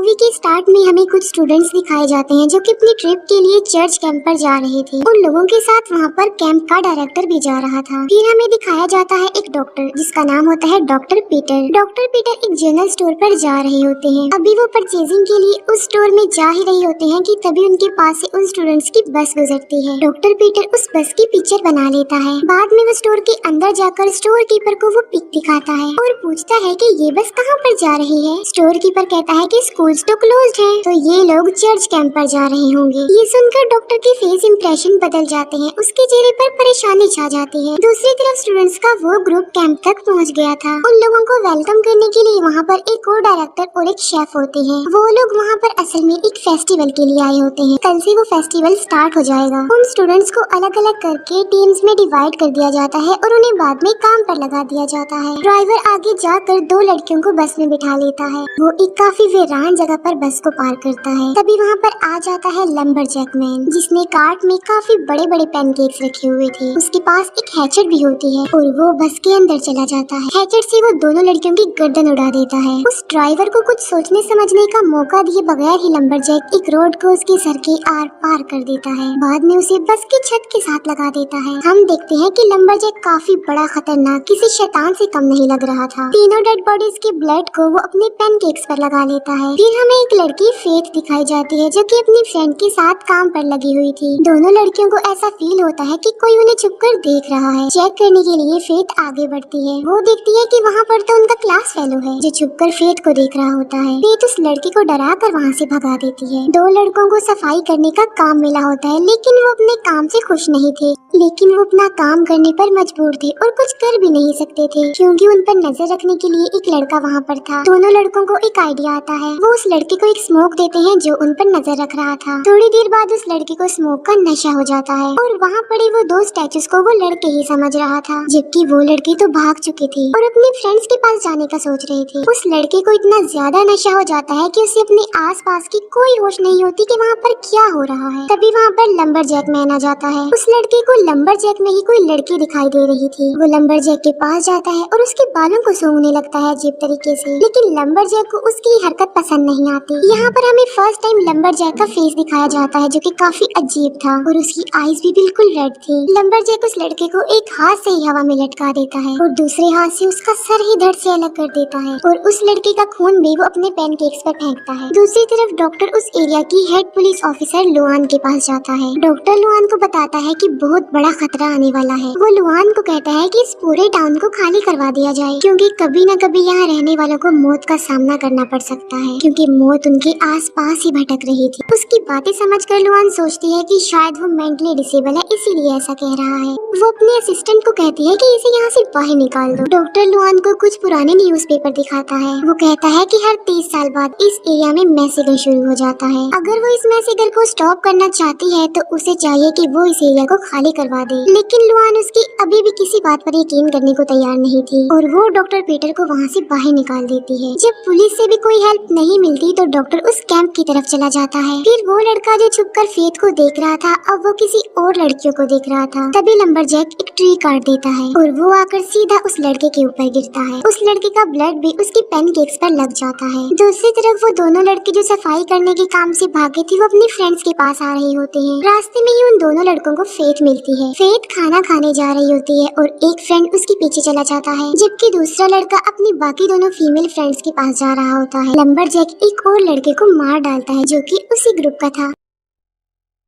Movie के start में हमें कुछ स्टूडेंट्स दिखाए जाते हैं जो कि अपनी ट्रिप के लिए चर्च कैंप पर जा रहे थे। उन लोगों के साथ वहाँ पर कैंप का डायरेक्टर भी जा रहा था। फिर हमें दिखाया जाता है एक डॉक्टर जिसका नाम होता है डॉक्टर पीटर। डॉक्टर पीटर एक जनरल स्टोर पर जा रहे होते हैं। अभी वो परचेजिंग के लिए उस स्टोर में जा ही रहे होते हैं कि तभी उनके पास से उन स्टूडेंट्स की बस गुजरती है। डॉक्टर पीटर उस बस की पिक्चर बना लेता है। बाद में वो स्टोर के अंदर जाकर स्टोर कीपर को वो पिक दिखाता है और पूछता है कि ये बस कहाँ पर जा रही है। स्टोर कीपर कहता है कि स्कूल्स तो क्लोज्ड है, तो ये लोग चर्च कैंप पर जा रहे होंगे। ये सुनकर डॉक्टर के फेस इंप्रेशन बदल जाते हैं, उसके चेहरे पर परेशानी छा जाती है। दूसरी तरफ स्टूडेंट्स का वो ग्रुप कैंप तक पहुंच गया था। उन लोगों को वेलकम करने के लिए वहाँ पर एक और डायरेक्टर और एक शेफ होते हैं। वो लोग वहाँ पर असल में एक फेस्टिवल के लिए आए होते हैं। कल से वो फेस्टिवल स्टार्ट हो जाएगा। उन स्टूडेंट्स को अलग अलग करके टीम्स में डिवाइड कर दिया जाता है और उन्हें बाद में काम पर लगा दिया जाता है। ड्राइवर आगे जाकर दो लड़कियों को बस में बिठा लेता है। वो एक काफी वीरान जगह पर बस को पार करता है। तभी वहाँ पर आ जाता है लंबरजैक मैन, जिसने कार्ट में काफी बड़े बड़े पैनकेक्स रखे हुए थे। उसके पास एक हैचेट भी होती है और वो बस के अंदर चला जाता है। हैचेट से वो दोनों लड़कियों की गर्दन उड़ा देता है। उस ड्राइवर को कुछ सोचने समझने का मौका दिए बगैर ही लंबरजैक एक रोड को उसके सर के आर पार कर देता है। बाद में उसे बस की छत के साथ लगा देता है। हम देखते हैं कि लंबरजैक काफी बड़ा खतरनाक किसी शैतान से कम नहीं लग रहा था। तीनों डेड बॉडीज के ब्लड को वो अपने पैनकेक्स पर लगा लेता है। फिर हमें एक लड़की फेथ दिखाई जाती है जो कि अपनी फ्रेंड के साथ काम पर लगी हुई थी। दोनों लड़कियों को ऐसा फील होता है कि कोई उन्हें छुपकर देख रहा है। चेक करने के लिए फेथ आगे बढ़ती है। वो देखती है कि वहाँ पर तो उनका क्लास फेलो है जो छुपकर फेथ को देख रहा होता है। फेथ उस लड़की को डरा कर वहाँ से भगा देती है। दो लड़कों को सफाई करने का काम मिला होता है, लेकिन वो अपने काम से खुश नहीं थे। लेकिन वो अपना काम करने पर मजबूर थे और कुछ कर भी नहीं सकते थे क्योंकि उन पर नजर रखने के लिए एक लड़का वहाँ पर था। दोनों लड़कों को एक आइडिया आता है। वो उस लड़के को एक स्मोक देते हैं जो उन पर नजर रख रहा था। थोड़ी देर बाद उस लड़के को स्मोक का नशा हो जाता है और वहाँ पड़े वो दो स्टैचूज को वो लड़के ही समझ रहा था, जबकि वो लड़के तो भाग चुके थे और अपने फ्रेंड्स के पास जाने का सोच रहे थे। उस लड़के को इतना ज्यादा नशा हो जाता है कि उसे अपने आसपास की कोई होश नहीं होती कि वहाँ पर क्या हो रहा है। तभी वहाँ पर लंबरजैक मैन आ जाता है। उस लड़के को लंबरजैक में ही कोई लड़की दिखाई दे रही थी। वो लंबरजैक के पास जाता है और उसके बालों को सूंघने लगता है अजीब तरीके से, लेकिन लंबरजैक को उसकी हरकत पसंद नहीं आती। यहाँ पर हमें फर्स्ट टाइम लंबरजैक का फेस दिखाया जाता है जो कि काफी अजीब था और उसकी आईज भी बिल्कुल रेड थी। लंबरजैक उस लड़के को एक हाथ से ही हवा में लटका देता है और दूसरे हाथ से उसका सर ही धड़ से अलग कर देता है और उस लड़के का खून भी वो अपने पैनकेक्स पर फेंकता है। दूसरी तरफ डॉक्टर उस एरिया की हेड पुलिस ऑफिसर लुआन के पास जाता है। डॉक्टर लुआन को बताता है कि बहुत बड़ा खतरा आने वाला है। वो लुआन को कहता है कि इस पूरे टाउन को खाली करवा दिया जाए क्योंकि कभी न कभी यहाँ रहने वालों को मौत का सामना करना पड़ सकता है, क्योंकि मौत उनके आसपास ही भटक रही थी। उसकी बातें समझकर लुआन सोचती है कि शायद वो मेंटली डिसेबल है, इसीलिए ऐसा कह रहा है। वो अपने असिस्टेंट को कहती है कि इसे यहाँ से बाहर निकाल दो। डॉक्टर लुआन को कुछ पुराने न्यूज़पेपर दिखाता है। वो कहता है कि हर 30 साल बाद इस एरिया में मैसेगर शुरू हो जाता है। अगर वो इस मैसेगर को स्टॉप करना चाहती है तो उसे चाहिए कि वो इस एरिया को खाली करवा दे, लेकिन लुआन उसकी अभी भी किसी बात पर यकीन करने को तैयार नहीं थी और वो डॉक्टर पीटर को वहाँ से बाहर निकाल देती है। जब पुलिस से भी कोई हेल्प नहीं मिलती तो डॉक्टर उस कैंप की तरफ चला जाता है। फिर वो लड़का जो छुपकर फेथ को देख रहा था अब वो किसी और लड़कियों को देख रहा था। तभी लंबरजैक एक ट्री काट देता है और वो आकर सीधा उस लड़के के ऊपर गिरता है। उस लड़के का ब्लड भी उसके पैनकेक्स पर लग जाता है। दूसरी तरफ वो दोनों लड़के जो सफाई करने के काम से भागे थे वो अपने फ्रेंड्स के पास आ रहे होते हैं। रास्ते में ही उन दोनों लड़कों को फेथ मिलती है। फेथ खाना खाने जा रही होती है और एक फ्रेंड उसके पीछे चला जाता है, जबकि दूसरा लड़का अपनी बाकी दोनों फीमेल फ्रेंड्स के पास जा रहा होता है। लंबरजैक एक और लड़के को मार डालता है जो कि उसी ग्रुप का था।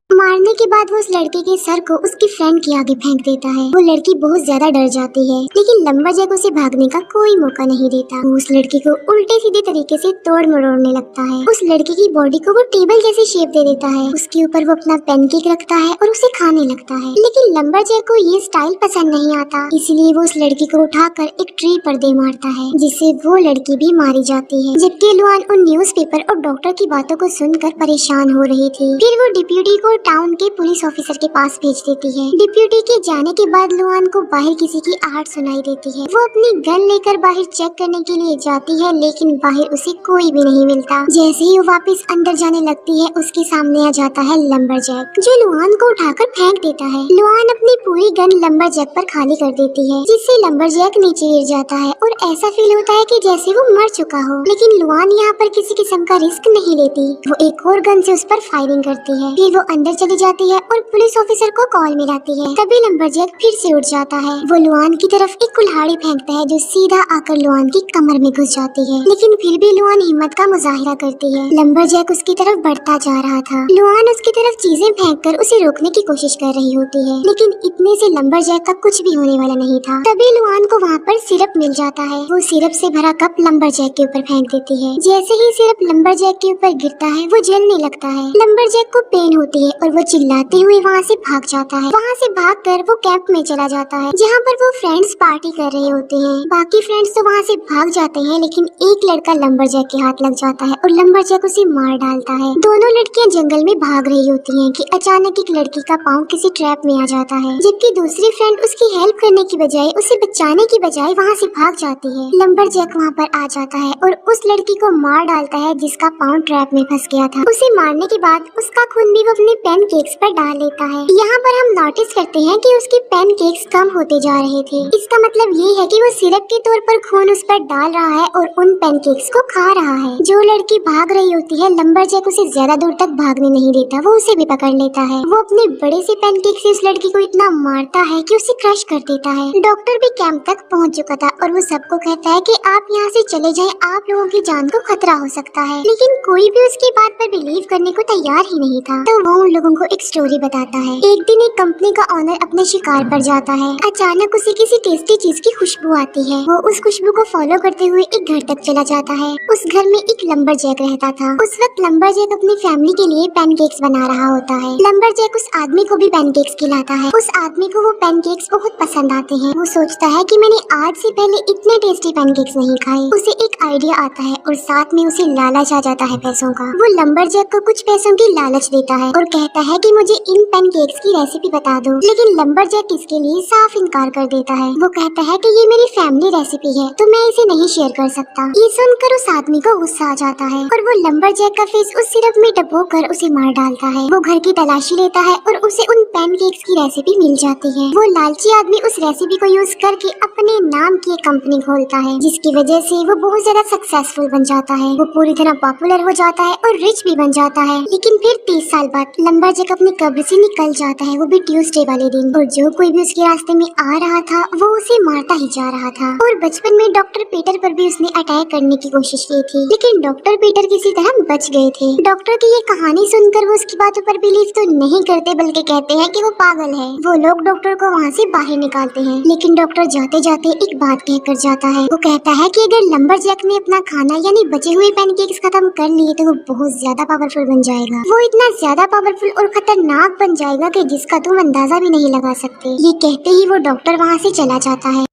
मारने के बाद वो उस लड़के के सर को उसकी फ्रेंड के आगे फेंक देता है। वो लड़की बहुत ज्यादा डर जाती है, लेकिन लंबरजैक उसे भागने का कोई मौका नहीं देता। वो उस लड़की को उल्टे सीधे तरीके से तोड़ मरोड़ने लगता है। उस लड़की की बॉडी को वो टेबल जैसी शेप दे देता है। उसके ऊपर वो अपना पैनकेक रखता है और उसे खाने लगता है, लेकिन लंबरजैक को ये स्टाइल पसंद नहीं आता, इसलिए वो उस लड़की को उठाकर एक ट्री पर दे मारता है, जिससे वो लड़की भी मारी जाती है। जबकि लुआन उन न्यूज़पेपर और डॉक्टर की बातों को सुनकर परेशान हो रही थी। फिर वो डिप्यूटी को टाउन के पुलिस ऑफिसर के पास भेज देती है। डिप्यूटी के जाने के बाद लुआन को बाहर किसी की आहट सुनाई देती है। वो अपनी गन लेकर बाहर चेक करने के लिए जाती है, लेकिन बाहर उसे कोई भी नहीं मिलता। जैसे ही वो वापस अंदर जाने लगती है, उसके सामने आ जाता है लंबरजैक, जो लुआन को उठाकर फेंक देता है। लुआन अपनी पूरी गन लंबरजैक पर खाली कर देती है, जिससे लंबरजैक नीचे गिर जाता है और ऐसा फील होता है कि जैसे वो मर चुका हो। लेकिन लुआन यहाँ पर किसी किस्म का रिस्क नहीं लेती। वो एक और गन से उस पर फायरिंग करती है। फिर वो अंदर चली जाती है और पुलिस ऑफिसर को कॉल मिलाती है। तभी लंबरजैक फिर से उठ जाता है। वो लुआन की तरफ एक कुल्हाड़ी फेंकता है, जो सीधा आकर लुआन की कमर में घुस जाती है। लेकिन फिर भी लुआन हिम्मत का मुजाहिरा करती है। लंबरजैक उसकी तरफ बढ़ता जा रहा था। लुआन उसकी तरफ चीजें फेंककर उसे रोकने की कोशिश कर रही होती है, लेकिन इतने से लंबरजैक का कुछ भी होने वाला नहीं था। तभी लुआन को वहाँ पर सिरप मिल जाता है। वो सिरप से भरा कप लंबरजैक के ऊपर फेंक देती है। जैसे ही सिरप लंबरजैक के ऊपर गिरता है, वो जलने लगता है। लंबरजैक को पेन होती है और वो चिल्लाते हुए वहाँ से भाग जाता है। वहाँ से भागकर वो कैंप में चला जाता है, जहाँ पर वो फ्रेंड्स पार्टी कर रहे होते हैं। बाकी फ्रेंड्स तो वहाँ से भाग जाते हैं, लेकिन एक लड़का लंबरजैक के हाथ लग जाता है और लंबरजैक उसे मार डालता है। दोनों लड़कियाँ जंगल में भाग रही होती हैं कि अचानक एक लड़की का पाँव किसी ट्रैप में आ जाता है, जबकि दूसरी फ्रेंड उसकी हेल्प करने की बजाय, उसे बचाने की बजाय वहाँ से भाग जाती है। लंबरजैक वहाँ पर आ जाता है और उस लड़की को मार डालता है जिसका पाँव ट्रैप में फंस गया था। उसे मारने के बाद उसका खून भी वो अपने पैनकेक्स पर डाल लेता है। यहाँ पर हम नोटिस करते हैं कि उसके पैनकेक्स कम होते जा रहे थे। इसका मतलब ये है कि वो सिरप के तौर पर खून उस पर डाल रहा है और उन पैनकेक्स को खा रहा है। जो लड़की भाग रही होती है, लंबरजैक उसे ज्यादा दूर तक भागने नहीं देता, वो उसे भी पकड़ लेता है। वो अपने बड़े से पैनकेक से उस लड़की को इतना मारता है कि उसे क्रश कर देता है। डॉक्टर भी कैंप तक पहुँच चुका था और वो सबको कहता है कि आप यहाँ से चले जाएं, आप लोगों की जान को खतरा हो सकता है। लेकिन कोई भी उसकी बात पर बिलीव करने को तैयार ही नहीं था। तो वो उन लोगों को एक स्टोरी बताता है। एक दिन एक कंपनी का ओनर अपने शिकार पर जाता है। अचानक उसे किसी टेस्टी चीज की खुशबू आती है। वो उस खुशबू को फॉलो करते हुए एक घर तक चला जाता है। उस घर में एक लंबरजैक रहता था। उस वक्त लंबरजैक अपनी फैमिली के लिए पैनकेक्स बना रहा होता है। लंबरजैक उस आदमी को भी पैनकेक्स खिलाता है। उस आदमी को वो पैनकेक्स बहुत पसंद आते हैं। वो सोचता है कि मैंने आज से पहले इतने टेस्टी पैनकेक्स नहीं खाए। उसे एक आइडिया आता है और साथ में उसे लालच आ जाता है पैसों का। वो लंबरजैक को कुछ पैसों की लालच देता है और कहता है कि मुझे इन पैनकेक्स की रेसिपी बता दो। लेकिन लंबरजैक इसके लिए साफ इनकार कर देता है। वो कहता है कि ये मेरी फैमिली रेसिपी है, तो मैं इसे नहीं शेयर कर सकता। ये सुनकर उस आदमी को गुस्सा आ जाता है और वो लंबरजैक का फेस उस सिरप में डुबोकर उसे मार डालता है। वो घर की तलाशी लेता है और उसे उन पैनकेक्स की रेसिपी मिल जाती है। वो लालची आदमी उस रेसिपी को यूज करके अपने नाम की एक कंपनी खोलता है, जिसकी वजह से वो बहुत ज्यादा सक्सेसफुल बन जाता है। वो पूरी तरह पॉपुलर हो जाता है और रिच भी बन जाता है। लेकिन फिर 30 साल बाद लंबरजैक अपनी कब्र से निकल जाता है, वो भी ट्यूसडे वाले दिन। और जो कोई भी उसके रास्ते में आ रहा था, वो उसे मारता ही जा रहा था। और बचपन में डॉक्टर पीटर पर भी उसने अटैक करने की कोशिश की थी, लेकिन डॉक्टर पीटर किसी तरह बच गए थे। डॉक्टर की ये कहानी सुनकर वो उसकी बातों पर बिलीव तो नहीं करते, बल्कि कहते हैं कि वो पागल है। वो लोग डॉक्टर को वहाँ से बाहर निकालते हैं, लेकिन डॉक्टर जाते जाते एक बात कहकर जाता है। वो कहता है कि अगर लंबरजैक ने अपना खाना यानी बचे हुए पैनकेक्स खत्म कर लिए तो वो बहुत ज्यादा पावरफुल बन जाएगा। वो इतना ज्यादा पावरफुल और खतरनाक बन जाएगा कि जिसका तुम अंदाजा भी नहीं लगा सकते। ये कहते ही वो डॉक्टर वहाँ से चला जाता है।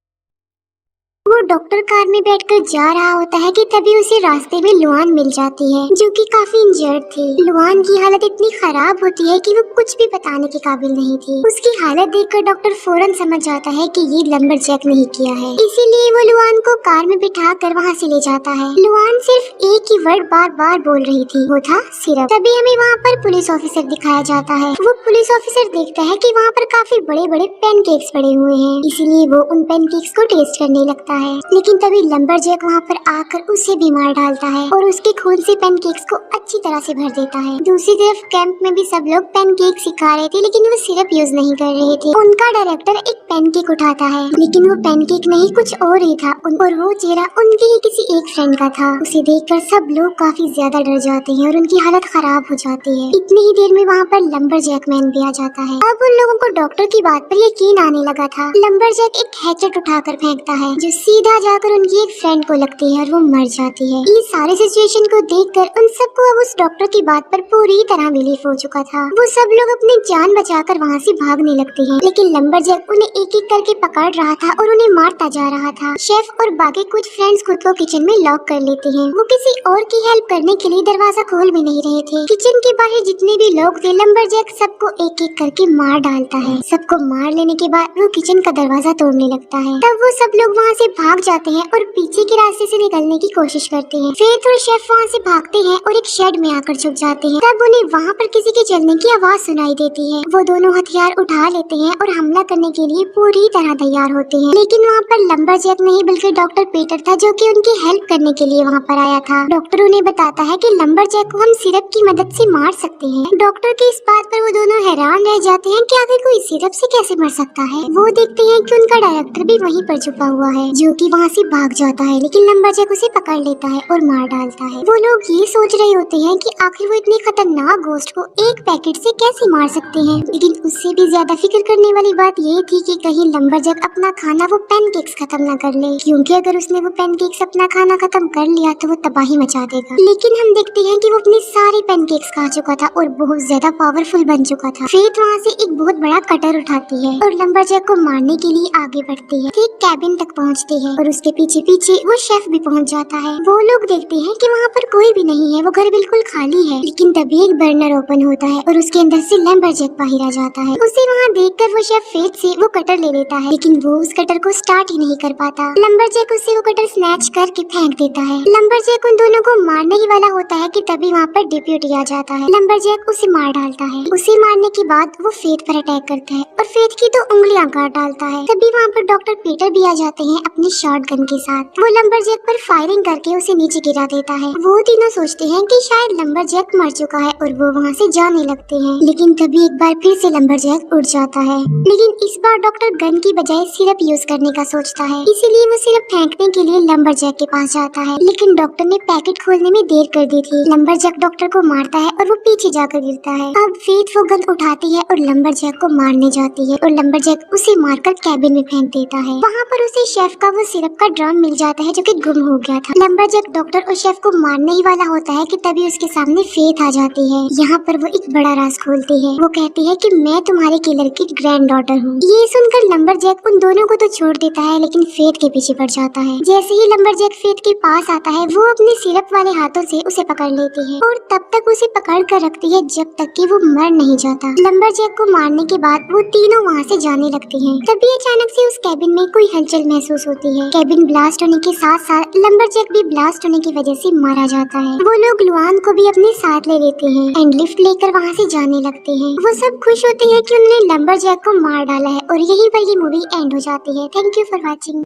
वो डॉक्टर कार में बैठकर जा रहा होता है कि तभी उसे रास्ते में लुआन मिल जाती है, जो कि काफी इंजर्ड थी। लुआन की हालत इतनी खराब होती है कि वो कुछ भी बताने के काबिल नहीं थी। उसकी हालत देखकर डॉक्टर फौरन समझ जाता है कि ये लंबरजैक नहीं किया है, इसीलिए वो लुआन को कार में बिठाकर वहाँ से ले जाता है। लुआन सिर्फ एक ही वर्ड बार बार बोल रही थी, वो था सिरप। तभी हमें वहाँ पर पुलिस ऑफिसर दिखाया जाता है। वो पुलिस ऑफिसर देखता है कि वहाँ पर काफी बड़े बड़े पैनकेक्स पड़े हुए हैं, इसीलिए वो उन पैनकेक्स को टेस्ट करने लगता है। लेकिन तभी लंबरजैक वहाँ पर आकर उसे भी मार डालता है और उसके खून से पैनकेक्स को अच्छी तरह से भर देता है। दूसरी तरफ कैंप में भी सब लोग पैनकेक सिखा रहे थे, लेकिन वो सिरप यूज नहीं कर रहे थे। उनका डायरेक्टर एक पैनकेक उठाता है, लेकिन वो पैनकेक नहीं कुछ और ही था और वो चेहरा उनके ही किसी एक फ्रेंड का था। उसे देखकर सब लोग काफी ज्यादा डर जाते हैं और उनकी हालत खराब हो जाती है। इतनी ही देर में वहाँ पर लंबरजैक मैन भी आ जाता है। अब उन लोगों को डॉक्टर की बात पर यकीन आने लगा था। लंबरजैक एक हैचेट उठाकर फेंकता है, जो सीधा जाकर उनकी एक फ्रेंड को लगती है और वो मर जाती है। ये सारे सिचुएशन को देखकर उन सबको अब उस डॉक्टर की बात पर पूरी तरह बिलीव हो चुका था। वो सब लोग अपनी जान बचाकर वहाँ से भागने लगते हैं, लेकिन लंबरजैक उन्हें एक एक करके पकड़ रहा था और उन्हें मारता जा रहा था। शेफ और बाकी कुछ फ्रेंड्स खुद को किचन में लॉक कर लेते हैं। वो किसी और की हेल्प करने के लिए दरवाजा खोल भी नहीं रहे थे। किचन के बाहर जितने भी लोग थे, लंबरजैक सबको एक एक करके मार डालता है। सबको मार लेने के बाद वो किचन का दरवाजा तोड़ने लगता है। तब वो सब लोग वहाँ से भाग जाते हैं और पीछे के रास्ते से निकलने की कोशिश करते हैं। फेथ और शेफ वहाँ से भागते हैं और एक शेड में आकर छुप जाते हैं। तब उन्हें वहाँ पर किसी के चलने की आवाज सुनाई देती है। वो दोनों हथियार उठा लेते हैं और हमला करने के लिए पूरी तरह तैयार होते हैं, लेकिन वहाँ पर लंबरजैक नहीं बल्कि डॉक्टर पीटर था, जो कि उनकी हेल्प करने के लिए वहाँ पर आया था। डॉक्टर उन्हें बताता है कि लंबरजैक को हम सिरप की मदद से मार सकते हैं। डॉक्टर की इस बात पर वो दोनों हैरान रह जाते हैं कि आखिर कोई सिरप से कैसे मर सकता है। वो देखते हैं कि उनका डायरेक्टर भी वहीं पर छुपा हुआ है, जो कि वहाँ से भाग जाता है, लेकिन लंबरजैक उसे पकड़ लेता है और मार डालता है। वो लोग ये सोच रहे होते हैं कि आखिर वो इतने खतरनाक गोश्त को एक पैकेट से कैसे मार सकते हैं, लेकिन उससे भी ज्यादा फिक्र करने वाली बात ये थी कि कहीं लंबरजैक अपना खाना वो पैनकेक्स खत्म न कर ले, क्योंकि अगर उसने वो पैनकेक्स अपना खाना खत्म कर लिया तो वो तबाही मचा देगा। लेकिन हम देखते हैं कि वो अपने सारे पैनकेक्स खा चुका था और बहुत ज्यादा पावरफुल बन चुका था। फेथ वहाँ से एक बहुत बड़ा कटर उठाती है और लंबरजैक को मारने के लिए आगे बढ़ती है। एक कैबिन तक पहुँचती है और उसके पीछे पीछे वो शेफ भी पहुँच जाता है। वो लोग देखते हैं कि वहाँ पर कोई भी नहीं है, वो घर बिल्कुल खाली है। लेकिन तभी एक बर्नर ओपन होता है और उसके अंदर से लंबरजैक बाहर आ जाता है। उसे वहाँ देखकर वो शेफ फेथ से वो कटर ले लेता है, लेकिन वो उस कटर को स्टार्ट ही नहीं कर पाता। लंबरजैक उससे वो कटर स्नैच करके फेंक देता है। लंबरजैक उन दोनों को मारने ही वाला होता है कि तभी वहाँ पर डिप्यूटी आ जाता है। लंबरजैक उसे मार डालता है। उसे मारने के बाद वो फेथ पर अटैक करता है और फेथ की 2 उंगलियां काट डालता है। तभी वहाँ पर डॉक्टर पीटर भी आ जाते हैं अपनी शॉटगन के साथ। वो लंबरजैक पर फायरिंग करके उसे नीचे गिरा देता है। वो तीनों सोचते हैं कि शायद लंबरजैक मर चुका है और वो वहाँ से जाने लगते हैं, लेकिन तभी एक बार फिर से लंबरजैक उड़ जाता है। लेकिन इस बार डॉक्टर गन की बजाय सिरप यूज करने का सोचता है, इसीलिए वो सिरप फेंकने के लिए लंबरजैक के पास जाता है, लेकिन डॉक्टर ने पैकेट खोलने में देर कर दी थी। लंबरजैक डॉक्टर को मारता है और वो पीछे जाकर गिरता है। अब फेथ वो गन उठाती है और लंबरजैक को मारने जाती है और लंबरजैक उसे मारकर कैबिन में फेंक देता है। वहाँ पर उसे शेफ का वो सिरप का ड्रम मिल जाता है, जो कि गुम हो गया था। लंबरजैक डॉक्टर और शेफ को मारने ही वाला होता है कि तभी उसके सामने फेथ आ जाती है। यहाँ पर वो एक बड़ा राज खोलती है। वो कहती है कि मैं तुम्हारे किलर की ग्रैंड डॉटर हूँ। ये सुनकर लंबरजैक उन दोनों को तो छोड़ देता है, लेकिन फेथ के पीछे पड़ जाता है। जैसे ही लंबरजैक फेथ के पास आता है, वो अपने सिरप वाले हाथों से उसे पकड़ लेती है और तब तक उसे पकड़ कर रखती है जब तक कि वो मर नहीं जाता। लंबरजैक को मारने के बाद वो तीनों वहाँ से जाने लगते हैं। तभी अचानक से उस कैबिन में कोई हलचल महसूस होती है। कैबिन ब्लास्ट होने के साथ साथ लंबरजैक भी ब्लास्ट होने की वजह से मारा जाता है। वो लोग लुआन को भी अपने साथ ले लेते हैं एंड लिफ्ट लेकर वहाँ से जाने लगते हैं। वो सब खुश होते हैं कि उन्होंने लंबरजैक को मार डाला है और यहीं पर ये मूवी एंड हो जाती है। Thank you for watching.